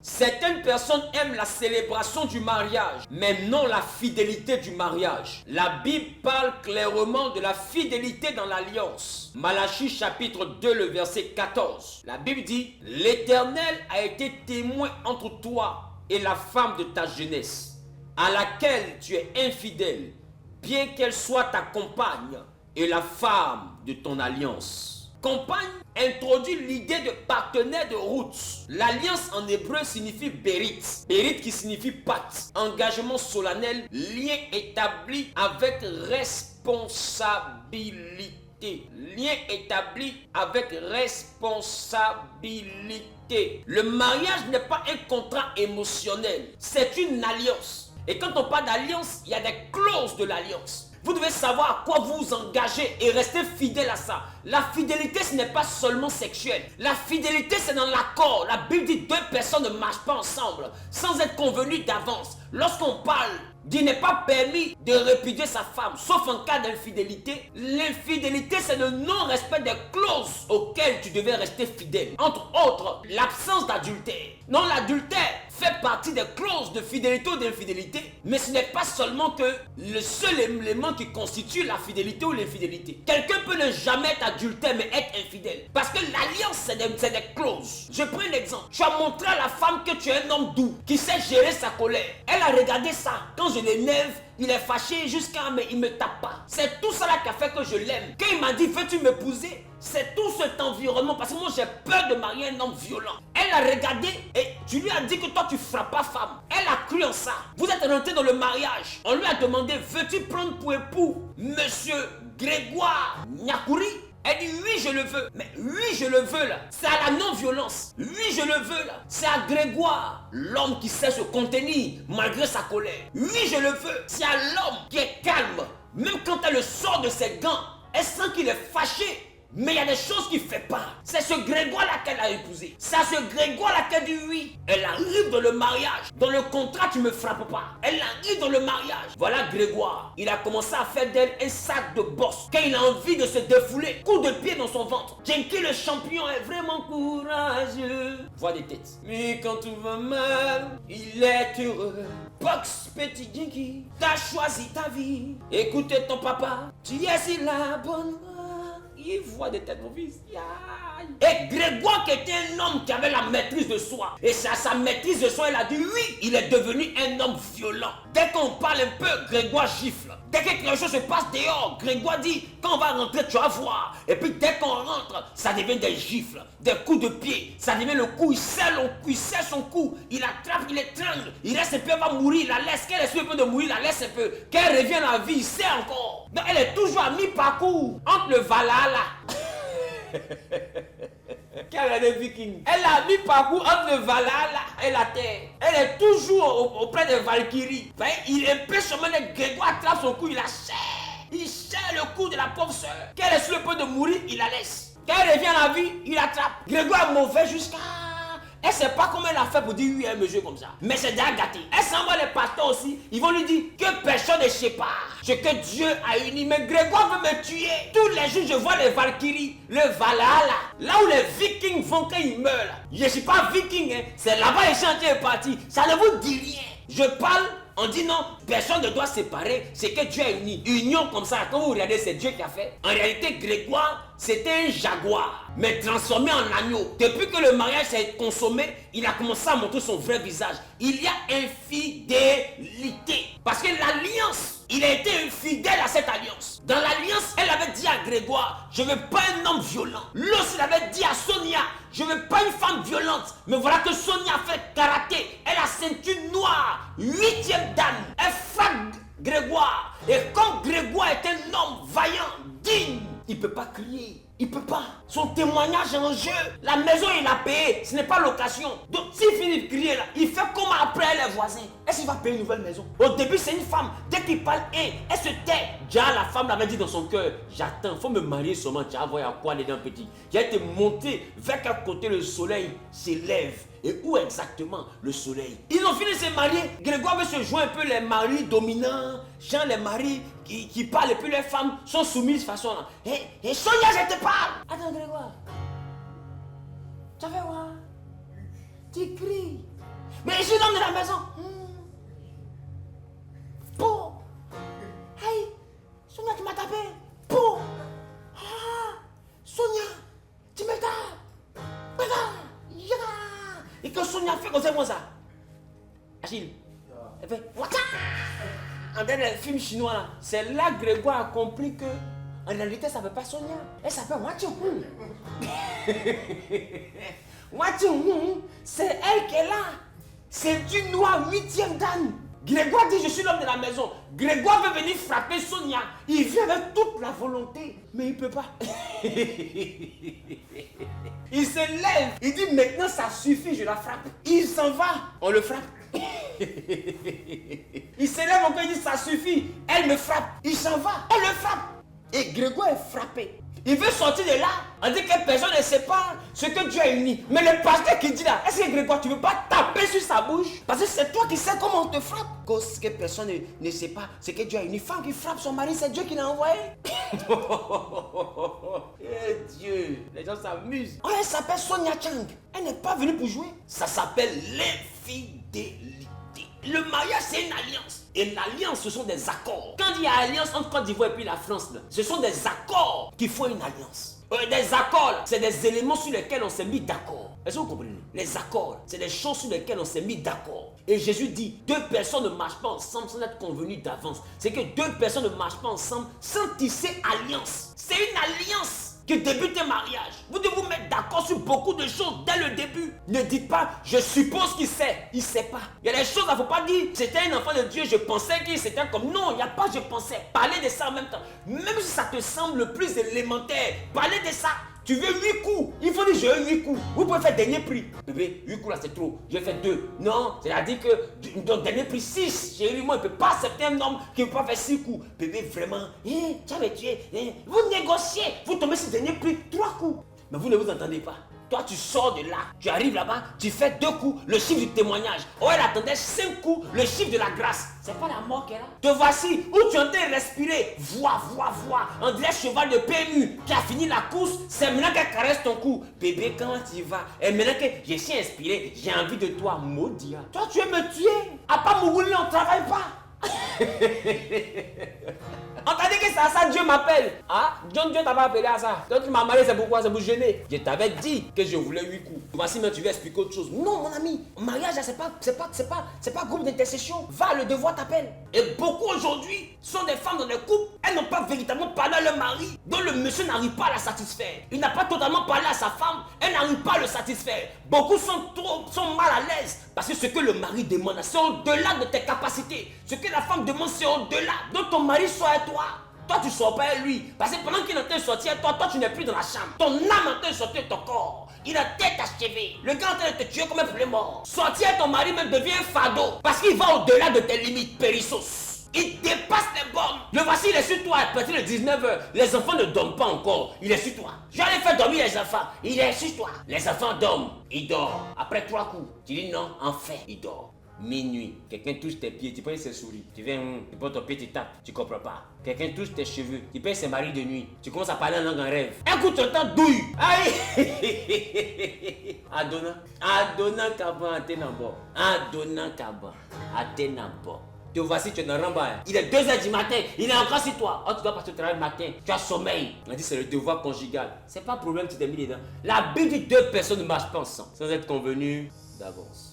Certaines personnes aiment la célébration du mariage, mais non la fidélité du mariage. La Bible parle clairement de la fidélité dans l'alliance. Malachie chapitre 2, le verset 14. La Bible dit, « L'Éternel a été témoin entre toi et la femme de ta jeunesse, à laquelle tu es infidèle, bien qu'elle soit ta compagne et la femme de ton alliance. » Compagne introduit l'idée de partenaire de route. L'alliance en hébreu signifie bérit. Bérit qui signifie pacte. Engagement solennel, lien établi avec responsabilité. Lien établi avec responsabilité. Le mariage n'est pas un contrat émotionnel, c'est une alliance. Et quand on parle d'alliance, il y a des clauses de l'alliance. Vous devez savoir à quoi vous engagez et rester fidèle à ça. La fidélité, ce n'est pas seulement sexuel. La fidélité, c'est dans l'accord. La Bible dit deux personnes ne marchent pas ensemble sans être convenues d'avance. Lorsqu'on parle d'il n'est pas permis de répudier sa femme, sauf en cas d'infidélité. L'infidélité, c'est le non-respect des clauses auxquelles tu devais rester fidèle. Entre autres, l'absence d'adultère. Non, l'adultère fait partie des clauses de fidélité ou d'infidélité, mais ce n'est pas seulement que le seul élément qui constitue la fidélité ou l'infidélité. Quelqu'un peut ne jamais être adultère mais être infidèle. Parce que l'alliance, c'est des clauses. Je prends un exemple. Tu as montré à la femme que tu es un homme doux, qui sait gérer sa colère. Elle a regardé ça. Quand je l'énerve, il est fâché jusqu'à mais il me tape pas. C'est tout ça là qui a fait que je l'aime. Quand il m'a dit veux-tu m'épouser, c'est tout cet environnement parce que moi j'ai peur de marier un homme violent. Elle a regardé et tu lui as dit que toi tu frappes pas femme. Elle a cru en ça. Vous êtes rentré dans le mariage. On lui a demandé veux-tu prendre pour époux Monsieur Grégoire Nyakouri? Elle dit oui je le veux. Mais oui je le veux là, c'est à la non-violence. Oui je le veux là, c'est à Grégoire, l'homme qui sait se contenir malgré sa colère. Oui je le veux, c'est à l'homme qui est calme. Même quand elle sort de ses gants, elle sent qu'il est fâché. Mais il y a des choses qu'il ne fait pas. C'est ce Grégoire-là qu'elle a épousé. C'est à ce Grégoire-là qu'elle dit oui. Elle arrive dans le mariage. Dans le contrat, tu ne me frappes pas. Elle arrive dans le mariage. Voilà Grégoire. Il a commencé à faire d'elle un sac de boss. Quand il a envie de se défouler, coup de pied dans son ventre. Jenky le champion est vraiment courageux. Voix des têtes. Mais quand tout va mal, il est heureux. Box, petit Jenky, t'as choisi ta vie. Écoutez ton papa, tu es si la bonne voie. Il voit des têtes, mon fils. Et Grégoire qui était un homme qui avait la maîtrise de soi. Et c'est à sa maîtrise de soi, il a dit oui, il est devenu un homme violent. Dès qu'on parle un peu, Grégoire gifle. Dès que quelque chose se passe dehors, Grégoire dit, quand on va rentrer, tu vas voir. Et puis dès qu'on rentre, ça devient des gifles, des coups de pied. Ça devient le coup, il serre son cou. Il attrape, il étrangle. Il reste un peu, elle va mourir, il la laisse. Qu'elle essaie un peu de mourir, il la laisse un peu. Qu'elle revienne à la vie, il sait encore. Donc elle est toujours à mi-parcours entre le Valhalla. Quelle est des Vikings? Elle a mis parcours entre le Valhalla et la terre. Elle est toujours auprès des Valkyries. Il empêche seulement de Grégoire attrape son cou, il la serre. Il serre le cou de la pauvre soeur. Qu'elle est sur le point de mourir, il la laisse. Quand elle revient à la vie, il attrape. Grégoire est mauvais jusqu'à... Elle ne sait pas comment elle a fait pour dire oui, elle me joue comme ça. Mais c'est déjà gâté. Elle s'en va les pasteurs aussi. Ils vont lui dire que personne ne sait pas ce que Dieu a uni. Mais Grégoire veut me tuer. Tous les jours, je vois les Valkyries, le Valhalla. Là où les Vikings vont quand ils meurent. Je ne suis pas Viking, hein. C'est là-bas les chantiers est parti. Ça ne vous dit rien. Je parle. On dit non, personne ne doit se séparer, c'est que Dieu a uni. Union comme ça, quand vous regardez, c'est Dieu qui a fait. En réalité, Grégoire, c'était un jaguar, mais transformé en agneau. Depuis que le mariage s'est consommé, il a commencé à montrer son vrai visage. Il y a infidélité. Parce que l'alliance, il a été infidèle à cette alliance. Dans l'alliance, elle avait dit à Grégoire, je ne veux pas un homme violent. L'autre, il avait dit à Sonia, je ne veux pas une femme violente. Mais voilà que Sonia fait karaté. Elle a ceinture noire, 8e dan. Elle frappe Grégoire. Et comme Grégoire est un homme vaillant, digne, il ne peut pas crier. Il ne peut pas. Son témoignage est en jeu. La maison, il a payé. Ce n'est pas location. Donc, s'il finit de crier là, il fait comme après les voisins. Est-ce qu'il va payer une nouvelle maison? Au début, c'est une femme. Dès qu'il parle, elle se tait. Déjà, la femme l'avait dit dans son cœur, j'attends, il faut me marier seulement. Tu vas voir à quoi les dents petits. J'ai été monté vers quel côté le soleil s'élève. Et où exactement le soleil? Ils ont fini de se marier. Grégoire veut se joindre un peu les maris dominants. Genre les maris qui parlent et puis les femmes sont soumises de façon là. Et Sonia, je te parle. Attends Grégoire. Tu vas voir. Tu cries. maison. Pour. Hey, Sonia, tu m'as tapé. Pour. Ah, Sonia, tu me tapes. Et que Sonia fait comme ça. Achille, elle fait Waka. En dans les films chinois là, c'est là que Grégoire a compris que en réalité ça ne s'appelle pas Sonia, elle s'appelle Wachihun. Wachihun, c'est elle qui est là. C'est du noir 8e dan. Grégoire dit je suis l'homme de la maison. Grégoire veut venir frapper Sonia. Il vient avec toute la volonté, mais il ne peut pas. Il se lève, il dit maintenant ça suffit, je la frappe. Il s'en va, on le frappe. Il se lève encore, il dit ça suffit, elle me frappe. Il s'en va, on le frappe. Et Grégoire est frappé. Il veut sortir de là. On dit que personne ne sait pas ce que Dieu a uni. Mais le pasteur qui dit là, est-ce que Grégoire, tu ne veux pas taper sur sa bouche? Parce que c'est toi qui sais comment on te frappe. Cause que personne ne sait pas ce que Dieu a uni. Femme qui frappe son mari, c'est Dieu qui l'a envoyé. Eh Dieu, les gens s'amusent. Oh, elle s'appelle Sonia Chang. Elle n'est pas venue pour jouer. Ça s'appelle l'infidélité. Le mariage, c'est une alliance. Et l'alliance, ce sont des accords. Quand il y a alliance entre Côte d'Ivoire et puis la France, là, ce sont des accords qui font une alliance. Des accords, c'est des éléments sur lesquels on s'est mis d'accord. Est-ce que vous comprenez? Les accords, c'est des choses sur lesquelles on s'est mis d'accord. Et Jésus dit, 2 personnes ne marchent pas ensemble sans être convenues d'avance. C'est que 2 personnes ne marchent pas ensemble sans tisser alliance. C'est une alliance qui débute un mariage. Vous devez vous mettre d'accord sur beaucoup de choses dès le début. Ne dites pas, je suppose qu'il sait. Il ne sait pas. Il y a des choses, il ne faut pas dire, c'était un enfant de Dieu, je pensais qu'il c'était comme... Non, il n'y a pas je pensais. Parlez de ça en même temps. Même si ça te semble le plus élémentaire, parlez de ça. Tu veux 8 coups. Il faut dire, j'ai 8 coups. Vous pouvez faire dernier prix. Bébé, 8 coups là, c'est trop. Je vais faire 2. Non, c'est-à-dire que dans dernier prix 6. Chérie, moi, je ne peux pas accepter un homme qui ne peut pas faire 6 coups. Bébé, vraiment, tu as me tué. Vous négociez. Vous tombez sur dernier prix 3 coups. Mais vous ne vous entendez pas. Toi, tu sors de là, tu arrives là-bas, tu fais 2 coups, le chiffre du témoignage. Oh, elle attendait 5 coups, le chiffre de la grâce. C'est pas la mort qu'elle a. Te voici, où tu entends respirer. Vois. On dirait cheval de PMU qui a fini la course. C'est maintenant qu'elle caresse ton cou. Bébé, comment tu vas? Et maintenant que je suis inspiré, j'ai envie de toi, maudit. Toi, tu veux me tuer. À part Mougouli, on ne travaille pas. On t'a dit que c'est à ça Dieu m'appelle. Ah, Dieu t'a pas appelé à ça. Quand tu m'as marié, c'est pourquoi? C'est pour gêner. Je t'avais dit que je voulais 8 coups. Voici, mais tu veux expliquer autre chose. Non, mon ami, mariage, c'est pas groupe d'intercession. Va, le devoir t'appelle. Et beaucoup aujourd'hui sont des femmes dans des couples. Elles n'ont pas véritablement parlé à leur mari. Donc le monsieur n'arrive pas à la satisfaire. Il n'a pas totalement parlé à sa femme. Elle n'arrive pas à le satisfaire. Beaucoup sont mal à l'aise. Parce que ce que le mari demande, c'est au-delà de tes capacités. Ce que la femme demande, c'est au-delà. Donc ton mari soit à toi. Toi, tu ne sors pas à lui. Parce que pendant qu'il est en train de sortir à toi, tu n'es plus dans la chambre. Ton âme est en train de sortir de ton corps. Il a tête achevée. Le gars est en train de te tuer comme un poulet mort. Sortir à ton mari même devient un fardeau. Parce qu'il va au-delà de tes limites, périssos. Il dépasse les bornes. Le voici, il est sur toi à partir de 19h. Les enfants ne dorment pas encore. Il est sur toi. J'allais faire dormir les enfants. Il est sur toi. Les enfants dorment. Il dort. Après 3 coups. Tu dis non, enfin, il dort. Minuit, quelqu'un touche tes pieds, tu prends ses souris. Tu viens, tu prends ton pied, tu tapes, tu comprends pas. Quelqu'un touche tes cheveux, tu payes ses maris de nuit. Tu commences à parler en langue en rêve. Écoute, tu entends douille. Aïe. Adona Kaba, Atenabo. Adona Kaba, Atenabo. Te voici, tu es dans Ramba. Il est 2h du matin, il est encore sur toi. Oh, tu dois partir au travail le matin, tu as sommeil. On a dit c'est le devoir conjugal. C'est pas un problème, tu t'es mis dedans. La Bible dit 2 personnes ne marchent pas ensemble sans être convenues d'avance.